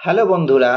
Hello বন্ধুরা,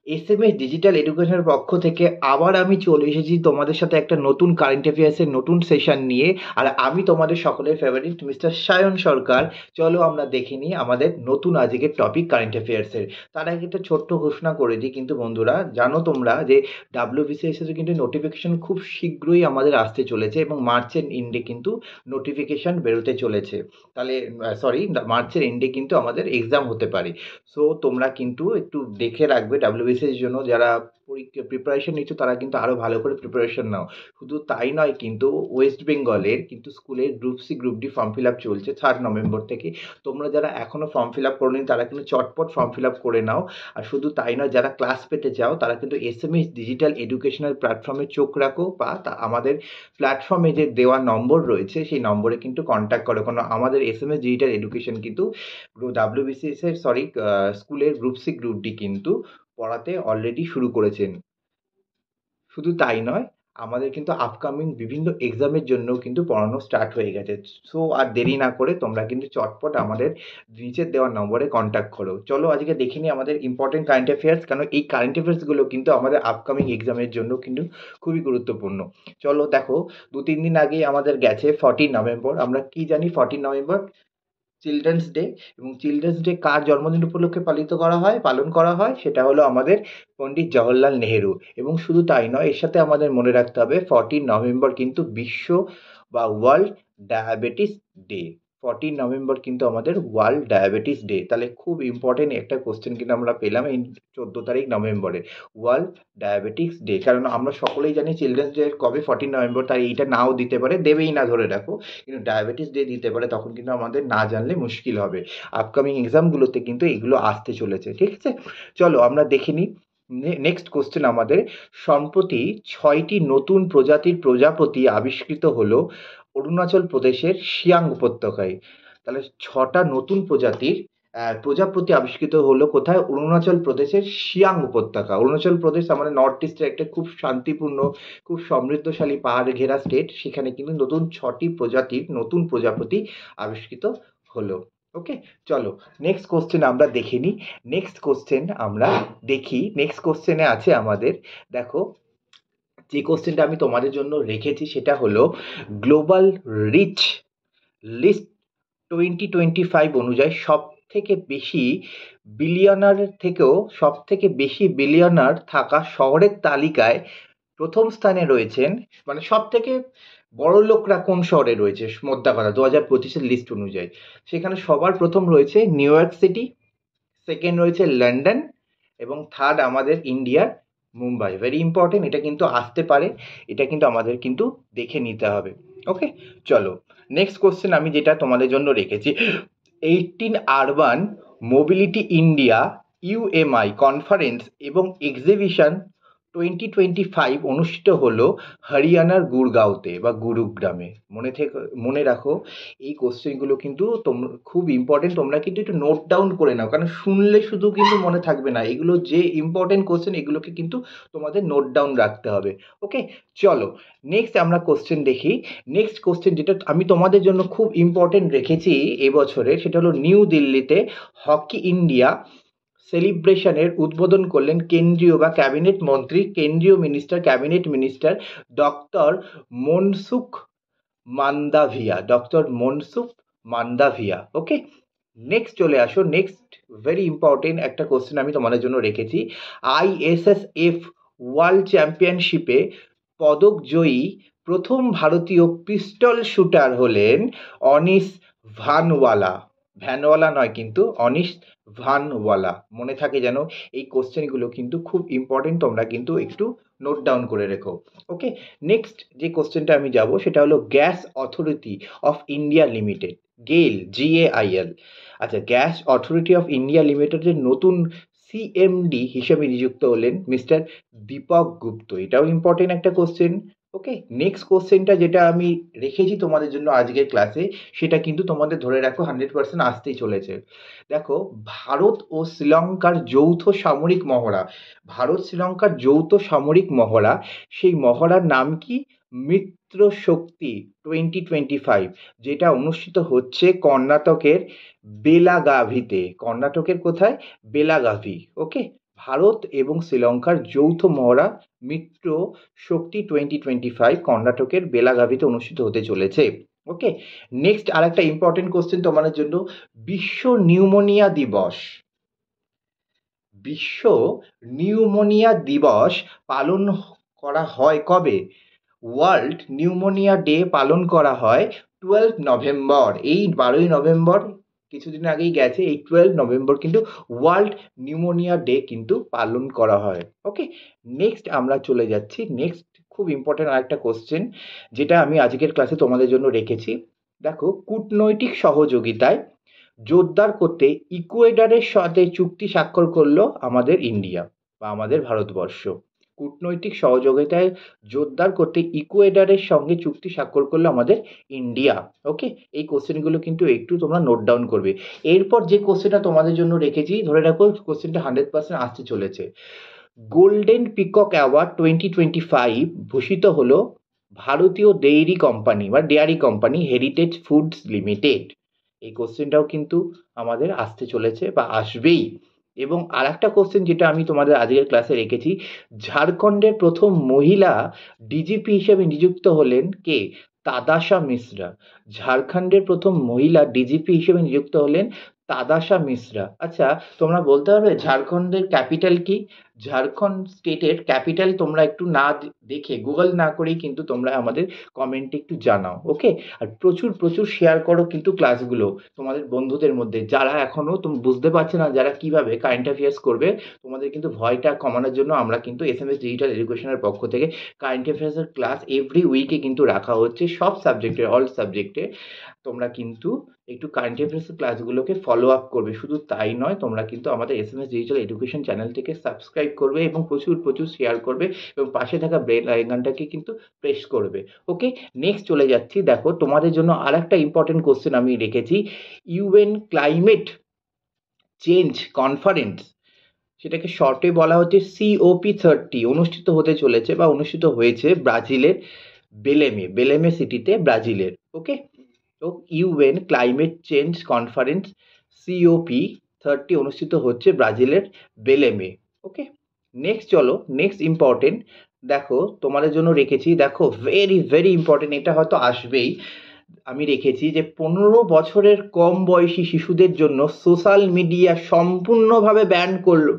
SMS digital এডুকেশনের পক্ষ থেকে আবার আমি চলে এসেছি তোমাদের সাথে একটা নতুন কারেন্ট অ্যাফেয়ার্সের নতুন সেশন নিয়ে। আর আমি তোমাদের সকলের ফেভারিট মিস্টার সায়ন সরকার। চলো আমরা দেখে নিই আমাদের নতুন আজকের টপিক কারেন্ট অ্যাফেয়ার্সের। তার আগে একটা ছোট্ট ঘোষণা করে দিই, কিন্তু বন্ধুরা জানো তোমরা যে ডাব্লিউবিসিএস এর কিন্তু নোটিফিকেশন খুব শীঘ্রই আমাদের আসতে চলেছে এবং মার্চের এন্ডে কিন্তু নোটিফিকেশন বেরোতে চলেছে। তাহলে সরি, মার্চের এন্ডে কিন্তু আমাদের এক্সাম হতে পারে। সো তোমরা কিন্তু একটু দেখে রাখবে ডাব্লিউবিসিএস এর জন্য, যারা পরীক্ষা প্রিপারেশন নিচ্ছ তারা কিন্তু আরো ভালো করে প্রিপারেশন নাও। শুধু তাই নয়, কিন্তু ওয়েস্ট বেঙ্গলের কিন্তু স্কুলের group C group D form fill up চলছে 3 নভেম্বর থেকে। তোমরা যারা এখনো ফর্ম ফিল আপ করোনি তারা কিন্তু চটপট ফর্ম ফিল আপ করে নাও। আর শুধু তাই নয়, যারা ক্লাস পেতে চাও তারা কিন্তু এসএমএস ডিজিটাল এডুকেশনাল প্ল্যাটফর্মে চোখ রাখো, বা আমাদের প্ল্যাটফর্মে যে দেওয়া নম্বর রয়েছে সেই নম্বরে কিন্তু কন্ট্যাক্ট করো, কারণ আমাদের এসএমএস ডিজিটাল এডুকেশন কিন্তু ডাব্লিউবিসিএস এর স্কুলের গ্রুপ সি গ্রুপ ডি কিন্তু পড়াতে অলরেডি শুরু করেছেন। শুধু তাই নয়, আমাদের কিন্তু আপকামিং বিভিন্ন এক্সামের জন্য কিন্তু পড়ানো স্টার্ট হয়ে গেছে। সো আর দেরি না করে তোমরা কিন্তু চটপট আমাদের নিচের দেওয়া নম্বরে কন্ট্যাক্ট করো। চলো আজকে দেখে নিই আমাদের ইম্পর্টেন্ট কারেন্ট অ্যাফেয়ার্স, কেন এই কারেন্ট অ্যাফেয়ার্সগুলো কিন্তু আমাদের আপকামিং এক্সামের জন্য কিন্তু খুবই গুরুত্বপূর্ণ। চলো দেখো, 2-3 দিন আগেই আমাদের গেছে 14 নভেম্বর। আমরা কি জানি 14 নভেম্বর? Children's day. এবং চিলড্রেন্স ডে কার জন্মদিন উপলক্ষে পালন করা হয় সেটা হলো আমাদের পণ্ডিত জওহরলাল নেহেরু। এবং শুধু তাই নয়, এর সাথে আমাদের মনে রাখতে হবে 14 নভেম্বর কিন্তু বিশ্ব বা ওয়ার্ল্ড ডায়াবেটিস ডে। 14 নভেম্বর কিন্তু আমাদের ওয়ার্ল্ড ডায়াবেটিস ডে। তাহলে খুব ইম্পর্টেন্ট একটা কোশ্চেন কিন্তু আমরা পেলাম এই 14 তারিখ নভেম্বরে, ওয়ার্ল্ড ডায়াবেটিক্স ডে। কারণ আমরা সকলেই জানি চিলড্রেন্স ডে কবে 14 নভেম্বর, তাই এইটা নাও দিতে পারে, দেবেই না ধরে রাখো, কিন্তু ডায়াবেটিস ডে দিতে পারে। তখন কিন্তু আমাদের না জানলে মুশকিল হবে। আপকামিং এক্সামগুলোতে কিন্তু এগুলো আসতে চলেছে, ঠিক আছে? চলো আমরা দেখে নিই। নেক্সট কোশ্চেন আমাদের, সম্প্রতি 6টি নতুন প্রজাতির প্রজাপতি আবিষ্কৃত হলো অরুণাচল প্রদেশের সিয়াং উপত্যকায়। তাহলে 6টা নতুন প্রজাপতি আবিষ্কৃত হলো কোথায়? অরুণাচল প্রদেশের সিয়াং উপত্যকা। অরুণাচল প্রদেশ আমাদের নর্থ ইস্টের একটা খুব শান্তিপূর্ণ, খুব সমৃদ্ধশালী পাহাড়ে ঘেরা স্টেট। সেখানে কিন্তু নতুন প্রজাপতি আবিষ্কৃত হলো। ওকে, চলো নেক্সট কোশ্চেন আমরা দেখে নিই। নেক্সট কোশ্চেনে আছে আমাদের, দেখো যে কোশ্চেনটা আমি তোমাদের জন্য রেখেছি সেটা হলো গ্লোবাল রিচ লিস্ট 2025 অনুযায়ী সব থেকে বেশি বিলিয়নার থাকা শহরের তালিকায় প্রথম স্থানে রয়েছেন, মানে সব থেকে বড় লোকরা কোন শহরে রয়েছে মোদ্দা কথা 2025-এর লিস্ট অনুযায়ী। সেখানে সবার প্রথম রয়েছে নিউ ইয়র্ক সিটি, সেকেন্ড রয়েছে লন্ডন, এবং থার্ড আমাদের ইন্ডিয়ার মুম্বাই। ভেরি ইম্পর্টেন্ট, এটা কিন্তু আসতে পারে, এটা কিন্তু আমাদের কিন্তু দেখে নিতে হবে। ওকে, চলো নেক্সট কোশ্চেন আমি যেটা তোমাদের জন্য রেখেছি, 18 urban mobility India UMI conference এবং এক্সিবিশন 2025 অনুষ্ঠিত হলো হরিয়ানার গুরগাঁওতে বা গুরুগ্রামে। মনে রাখো, এই কোশ্চেনগুলো কিন্তু খুব ইম্পর্টেন্ট, তোমরা কিন্তু একটু নোট ডাউন করে নাও, কারণ শুনলে শুধু কিন্তু মনে থাকবে না, এগুলো যে ইম্পর্টেন্ট কোশ্চেন এগুলোকে কিন্তু তোমাদের নোট ডাউন রাখতে হবে। ওকে, চলো নেক্সট আমরা কোশ্চেন দেখি। নেক্সট কোশ্চেন যেটা আমি তোমাদের জন্য খুব ইম্পর্টেন্ট রেখেছি এবছরে, সেটা হলো নিউ দিল্লিতে হকি ইন্ডিয়া সেলিব্রেশনের উদ্বোধন করলেন ক্যাবিনেট মিনিস্টার ডক্টর মনসুখ মান্দাভিয়া। ওকে, নেক্সট চলে আসো। নেক্সট ভেরি ইম্পর্টেন্ট একটা কোশ্চেন আমি তোমাদের জন্য রেখেছি, আইএসএসএফ ওয়ার্ল্ড চ্যাম্পিয়নশিপে পদক জয়ী প্রথম ভারতীয় পিস্টল শুটার হলেন অনিশ ভ্যানওয়ালা নয় কিন্তু অনিশ ভানওয়ালা। মনে থাকে যেন, এই কোশ্চেনগুলো কিন্তু খুব ইম্পর্টেন্ট, তোমরা কিন্তু একটু নোট ডাউন করে রেখো। ওকে, নেক্সট যে কোশ্চেনটা আমি যাব সেটা হলো gas authority of India limited, গেল, GAIL। আচ্ছা, গ্যাস অথরিটি অফ ইন্ডিয়া লিমিটেডের নতুন সিএমডি হিসেবে নিযুক্ত হলেন মিস্টার দীপক গুপ্ত। এটাও ইম্পর্টেন্ট একটা কোশ্চেন। ওকে, নেক্সট কোশ্চেনটা যেটা আমি রেখেছি তোমাদের জন্য আজকের ক্লাসে, সেটা কিন্তু তোমাদের ধরে রাখো 100% আসতেই চলেছে। দেখো, ভারত শ্রীলঙ্কার যৌথ সামরিক মহড়া, সেই মহড়ার নাম কি? মিত্র শক্তি 2025, যেটা অনুষ্ঠিত হচ্ছে কর্ণাটকের বেলাগাভিতে। কর্ণাটকের কোথায়? বেলাগাভি। ওকে, ভারত এবং শ্রীলঙ্কার যৌথ মহড়া মিত্র শক্তি 2025 কর্ণাটকের বেলাগাভিতে অনুষ্ঠিত হতে চলেছে। ওকে, নেক্সট আর একটা ইম্পর্টেন্ট কোশ্চেন তোমাদের জন্য। বিশ্ব নিউমোনিয়া দিবস, বিশ্ব নিউমোনিয়া দিবস পালন করা হয় কবে? ওয়ার্ল্ড নিউমোনিয়া ডে পালন করা হয় 12 নভেম্বর। এই 12ই নভেম্বর কিছুদিন আগেই গেছে, এই 12 নভেম্বর কিন্তু ওয়ার্ল্ড নিউমোনিয়া ডে কিন্তু পালন করা হয়। ওকে, নেক্সট আমরা চলে যাচ্ছি। নেক্সট খুব ইম্পর্টেন্ট আরেকটা কোশ্চেন, যেটা আমি আজকের ক্লাসে তোমাদের জন্য রেখেছি। দেখো, কূটনৈতিক সহযোগিতায় জোরদার করতে ইকুয়েডরের সাথে চুক্তি স্বাক্ষর করলো আমাদের ইন্ডিয়া বা আমাদের ভারতবর্ষ। কূটনৈতিক সহযোগিতায় জোরদার করতে ইকুয়েডরের সঙ্গে চুক্তি স্বাক্ষর করলো আমাদের ইন্ডিয়া। ওকে, এই কোশ্চেনগুলো কিন্তু একটু তোমরা নোট ডাউন করবে। এরপর যে কোশ্চেনটা তোমাদের জন্য রেখেছি, ধরে রাখো কোশ্চেনটা 100% আসতে চলেছে। গোল্ডেন পিকক অ্যাওয়ার্ড 2025 ভূষিত হলো ভারতীয় ডেইরি কোম্পানি বা dairy company heritage foods limited. এই কোশ্চেনটাও কিন্তু আমাদের আসতে চলেছে বা আসবেই। এবং আর একটা কোশ্চেন যেটা আমি তোমাদের আজকের ক্লাসে রেখেছি, ঝাড়খণ্ডের প্রথম মহিলা ডিজিপি হিসেবে নিযুক্ত হলেন কে? তাদাশা মিশ্রা। ঝাড়খণ্ডের প্রথম মহিলা ডিজিপি হিসেবে নিযুক্ত হলেন তাদাশা মিশ্রা। আচ্ছা, তোমরা বলতে পারবে ঝাড়খণ্ডের ক্যাপিটাল কি? ঝাড়খণ্ড স্টেটের ক্যাপিটাল তোমরা একটু না দেখে, গুগল না করেই কিন্তু তোমরা আমাদের কমেন্টে একটু জানাও। ওকে, আর প্রচুর প্রচুর শেয়ার করো কিন্তু ক্লাসগুলো তোমাদের বন্ধুদের মধ্যে, যারা এখনো তুমি বুঝতে পারছে না যারা কিভাবে কারেন্ট অ্যাফেয়ার্স করবে। তোমাদের কিন্তু ভয়টা কমানোর জন্য আমরা কিন্তু SMS ডিজিটাল এডুকেশনের পক্ষ থেকে কারেন্ট অ্যাফেয়ার্সের ক্লাস এভরি উইকে কিন্তু রাখা হচ্ছে, সব সাবজেক্টে, অল সাবজেক্টে। তোমরা কিন্তু একটু কারেন্ট অ্যাফেয়ার্সের ক্লাসগুলোকে ফলো আপ করবে। শুধু তাই নয়, তোমরা কিন্তু আমাদের SMS ডিজিটাল এডুকেশন চ্যানেলটিকে সাবস্ক্রাইব করবে এবং প্রচুর প্রচুর শেয়ার করবে এবং পাশে থাকা বেল আইকনটাকে কিন্তু প্রেস করবে। ওকে, নেক্সট চলে যাচ্ছি। দেখো, তোমাদের জন্য আর একটা ইম্পর্টেন্ট কোশ্চেন আমি রেখেছি। ইউএন ক্লাইমেট চেঞ্জ কনফারেন্স, সেটাকে শর্টে বলা হচ্ছে COP30, অনুষ্ঠিত হতে চলেছে বা অনুষ্ঠিত হয়েছে ব্রাজিলের বেলেমে সিটিতে, ব্রাজিলের। ওকে, তো UN climate change conference COP30 অনুষ্ঠিত হচ্ছে ব্রাজিলের বেলেমে। ওকে, নেক্সট চলো, নেক্সট ইম্পর্টেন্ট দেখো তোমাদের জন্য রেখেছি। দেখো, ভেরি ভেরি ইম্পর্টেন্ট, এটা হয়তো আসবেই। আমি রেখেছি যে 15 বছরের কম বয়সী শিশুদের জন্য সোশ্যাল মিডিয়া সম্পূর্ণভাবে ব্যান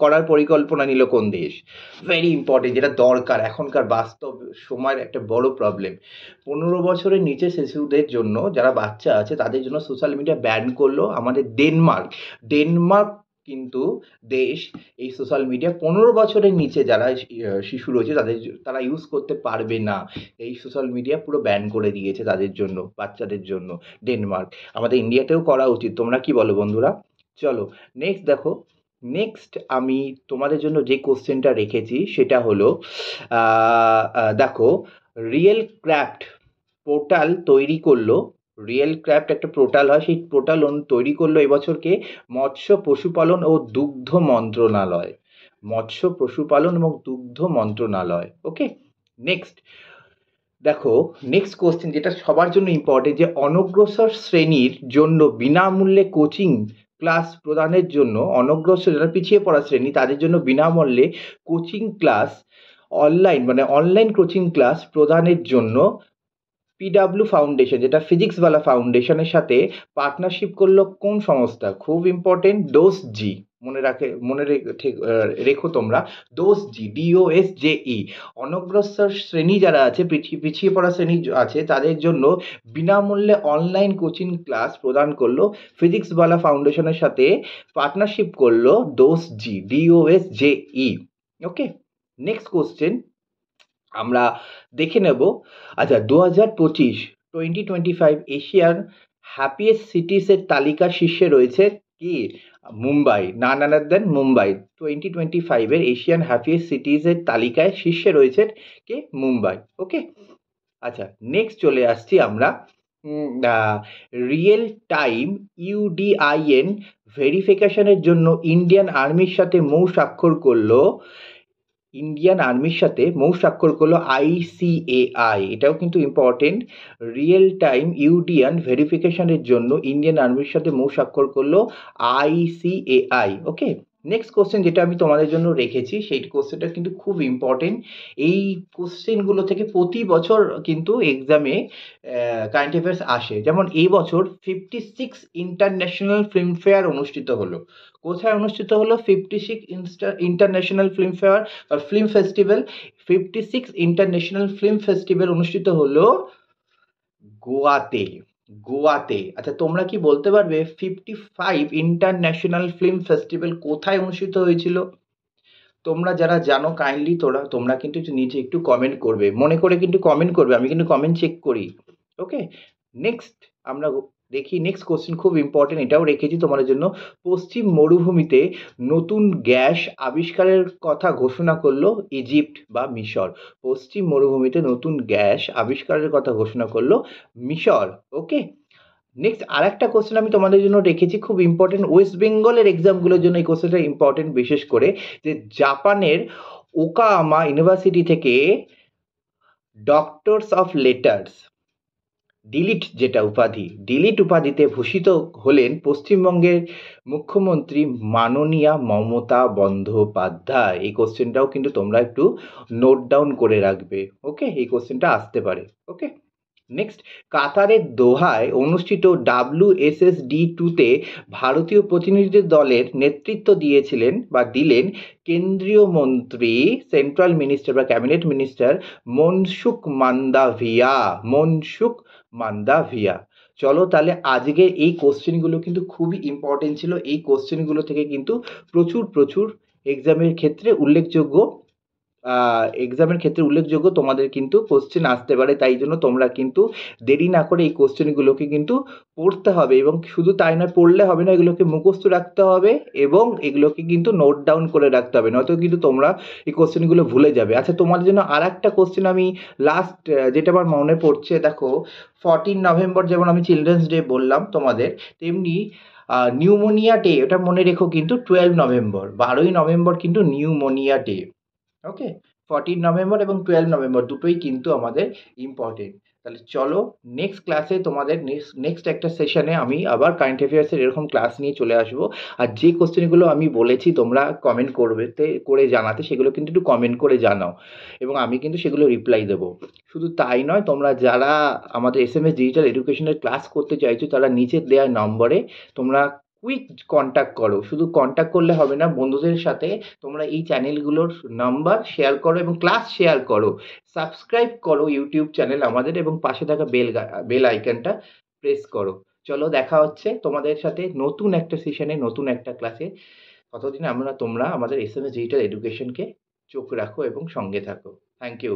করার পরিকল্পনা নিল কোন দেশ? ভেরি ইম্পর্টেন্ট, যেটা দরকার, এখনকার বাস্তব সময়ের একটা বড় প্রবলেম। 15 বছরের নিচে শিশুদের জন্য, যারা বাচ্চা আছে তাদের জন্য সোশ্যাল মিডিয়া ব্যান করলো আমাদের ডেনমার্ক। ডেনমার্ক কিন্তু দেশ এই সোশ্যাল মিডিয়া 15 বছরের নিচে যারা শিশু রয়েছে তারা ইউজ করতে পারবে না। এই সোশ্যাল মিডিয়া পুরো ব্যান করে দিয়েছে তাদের জন্য, বাচ্চাদের জন্য, ডেনমার্ক। আমাদের ইন্ডিয়াতেও করা উচিত। তোমরা কি বলো বন্ধুরা? চলো, নেক্সট দেখো। নেক্সট আমি তোমাদের জন্য যে কোশ্চেনটা রেখেছি সেটা হলো, দেখো, রিয়েল ক্রাফট পোর্টাল তৈরি করলো, রিয়েল ক্রাফট একটা পোর্টাল হয়, সেই পোর্টাল তৈরি করলো এবছরকে মৎস্য পশুপালন ও দুগ্ধ মন্ত্রণালয়। মৎস্য পশুপালন এবং দুগ্ধ মন্ত্রণালয়। ওকে, নেক্সট দেখো, নেক্সট কোশ্চেন যেটা সবার জন্য ইম্পর্টেন্ট, যে অনগ্রসর শ্রেণীর জন্য বিনামূল্যে কোচিং ক্লাস প্রদানের জন্য, অনগ্রসর যারা পিছিয়ে পড়া শ্রেণী তাদের জন্য বিনামূল্যে কোচিং ক্লাস অনলাইন, মানে অনলাইন কোচিং ক্লাস প্রদানের জন্য পিডাব্লিউ ফাউন্ডেশন, যেটা ফিজিক্সওয়ালা ফাউন্ডেশনের সাথে পার্টনারশিপ করলো কোন সংস্থা? খুব ইম্পর্টেন্ট, ডোসজি। মনে রেখো তোমরা, ডোসজি, DOSJE। অনগ্রসর শ্রেণী যারা আছে, পিছিয়ে পড়া শ্রেণী আছে, তাদের জন্য বিনামূল্যে অনলাইন কোচিং ক্লাস প্রদান করলো ফিজিক্সওয়ালা ফাউন্ডেশনের সাথে পার্টনারশিপ করলো ডোসজি, DOSJE। ওকে, নেক্সট কোশ্চেন আমরা দেখে নেব। আচ্ছা, 2025 এশিয়ার হ্যাপিয়েস্ট সিটিসের তালিকার শীর্ষে রয়েছে কি? মুম্বাই, নান আদার দেন মুম্বাই। 2025 এশিয়ান হ্যাপিয়েস্ট সিটিসের তালিকায় শীর্ষে রয়েছে কে? মুম্বাই। ওকে, আচ্ছা, নেক্সট চলে আসছি আমরা। রিয়েল টাইম UDIN ভেরিফিকেশনের জন্য ইন্ডিয়ান আর্মির সাথে মৌ স্বাক্ষর করলো ইন্ডিয়ান আর্মির সাথে মৌ স্বাক্ষর করলো ICAI, এটাও কিন্তু ইম্পর্টেন্ট। রিয়েল টাইম ইউডিএন ভেরিফিকেশনের জন্য ইন্ডিয়ান আর্মির সাথে মৌ স্বাক্ষর করলো ICAI। ওকে, নেক্সট কোশ্চেন যেটা আমি তোমাদের জন্য রেখেছি সেই কোশ্চেনটা কিন্তু খুব ইম্পর্টেন্ট। এই কোশ্চেনগুলো থেকে প্রতি বছর কিন্তু এক্সামে কারেন্ট অ্যাফেয়ার্স আসে। যেমন এই বছর 56 ইন্টারন্যাশনাল ফিল্মফেয়ার অনুষ্ঠিত হলো। কোথায় অনুষ্ঠিত হলো? 56 ইন্টারন্যাশনাল ফিল্মফেয়ার বা film festival, 56 international film festival অনুষ্ঠিত হলো গোয়াতে। গোয়াতে। আচ্ছা, তোমরা কি বলতে পারবে 55 ইন্টারন্যাশনাল ফিল্ম ফেস্টিভ্যাল কোথায় অনুষ্ঠিত হয়েছিল? তোমরা যারা জানো কাইন্ডলি তোমরা কিন্তু নিচে একটু কমেন্ট করবে, মনে করে কিন্তু কমেন্ট করবে, আমি কিন্তু কমেন্ট চেক করি। ওকে, নেক্সট আমরা দেখি নেক্সট কোশ্চেন, খুব ইম্পর্টেন্ট, এটাও রেখেছি তোমাদের জন্য। পশ্চিম মরুভূমিতে নতুন গ্যাস আবিষ্কারের কথা ঘোষণা করলো ইজিপ্ট বা মিশর। পশ্চিম মরুভূমিতে নতুন গ্যাস আবিষ্কারের কথা ঘোষণা করলো মিশর। ওকে, নেক্সট আর একটা কোশ্চেন আমি তোমাদের জন্য রেখেছি, খুব ইম্পর্টেন্ট, ওয়েস্ট বেঙ্গলের এক্সামগুলোর জন্য এই কোশ্চেনটা ইম্পর্টেন্ট, বিশেষ করে যে জাপানের ওকায়ামা ইউনিভার্সিটি থেকে ডক্টরস অফ লেটার্স ডিলিট, যেটা উপাধি, ডিলিট উপাধিতে ভূষিত হলেন পশ্চিমবঙ্গের মুখ্যমন্ত্রী মাননীয়া মমতা বন্দ্যোপাধ্যায়। এই কোশ্চেনটাও কিন্তু তোমরা একটু নোট ডাউন করে রাখবে। ওকে, এই কোশ্চেনটা আসতে পারে। ওকে, নেক্সট, কাতারের দোহায় অনুষ্ঠিত WSSD2-তে ভারতীয় প্রতিনিধি দলের নেতৃত্ব দিলেন কেন্দ্রীয় মন্ত্রী, সেন্ট্রাল মিনিস্টার বা ক্যাবিনেট মিনিস্টার মনসুখ মান্দাভিয়া। চলো তাহলে আজকের এই কোশ্চেনগুলো কিন্তু খুবই ইম্পর্টেন্ট ছিল। এই কোশ্চেনগুলো থেকে কিন্তু প্রচুর এক্সামের ক্ষেত্রে উল্লেখযোগ্য তোমাদের কিন্তু কোশ্চেন আসতে পারে। তাই জন্য তোমরা কিন্তু দেরি না করে এই কোশ্চেনগুলোকে কিন্তু পড়তে হবে, এবং শুধু তাই নয়, পড়লে হবে না, এগুলোকে মুখস্থ রাখতে হবে এবং এগুলোকে কিন্তু নোট ডাউন করে রাখতে হবে, নয়তো কিন্তু তোমরা এই কোশ্চেনগুলো ভুলে যাবে। আচ্ছা, তোমাদের জন্য আর একটা কোশ্চেন আমি লাস্ট, যেটা আমার মনে পড়ছে, দেখো 14 নভেম্বর যেমন আমি চিলড্রেন্স ডে বললাম তোমাদের, তেমনি নিউমোনিয়া ডে, ওটা মনে রেখো কিন্তু 12 নভেম্বর, 12ই নভেম্বর কিন্তু নিউমোনিয়া ডে। ওকে, 14 নভেম্বর এবং 12 নভেম্বর দুটোই কিন্তু আমাদের ইম্পর্টেন্ট। তাহলে চলো নেক্সট ক্লাসে তোমাদের নেক্সট একটা সেশনে আমি আবার কারেন্ট অ্যাফেয়ার্সের এরকম ক্লাস নিয়ে চলে আসবো। আর যে কোশ্চেনগুলো আমি বলেছি তোমরা কমেন্ট করে জানাতে, সেগুলো কিন্তু একটু কমেন্ট করে জানাও এবং আমি কিন্তু সেগুলো রিপ্লাই দেবো। শুধু তাই নয়, তোমরা যারা আমাদের SMS ডিজিটাল এডুকেশনের ক্লাস করতে চাইছো তারা নিচের দেওয়া নম্বরে তোমরা কুইক কন্ট্যাক্ট করো। শুধু কন্ট্যাক্ট করলে হবে না, বন্ধুদের সাথে তোমরা এই চ্যানেলগুলোর নাম্বার শেয়ার করো এবং ক্লাস শেয়ার করো, সাবস্ক্রাইব করো ইউটিউব চ্যানেল আমাদের, এবং পাশে থাকা বেল আইকনটা প্রেস করো। চলো দেখা হচ্ছে তোমাদের সাথে নতুন একটা সেশনে, নতুন একটা ক্লাসে। ততদিন তোমরা আমাদের SMS ডিজিটাল এডুকেশনকে চোখ রাখো এবং সঙ্গে থাকো। Thank you.